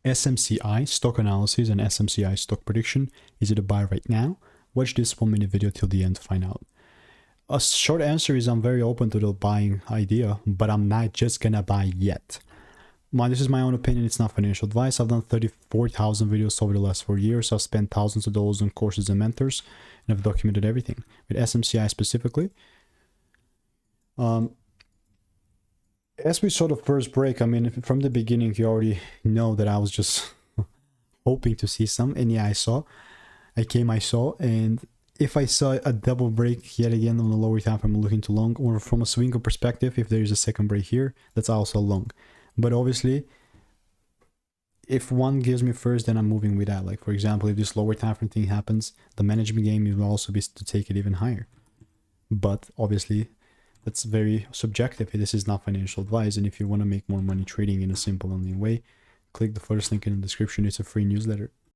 SMCI stock analysis and SMCI stock prediction. Is it a buy right now? Watch this 1-minute video till the end to find out. A short answer is I'm very open to the buying idea, but I'm not just gonna buy yet. This is my own opinion, it's not financial advice. I've done 34,000 videos over the last 4 years. I've spent thousands of dollars on courses and mentors, and I've documented everything. With SMCI specifically, as we saw the first break, I mean, from the beginning, you already know that I was just hoping to see some, and yeah, I saw, and if I saw a double break yet again on the lower time frame, I'm looking to long, or from a swinger perspective, if there is a second break here, that's also long. But obviously, if one gives me first, then I'm moving with that. Like, for example, if this lower time frame thing happens, the management game will also be to take it even higher. But obviously, that's very subjective. This is not financial advice. And if you want to make more money trading in a simple and way, click the first link in the description. It's a free newsletter.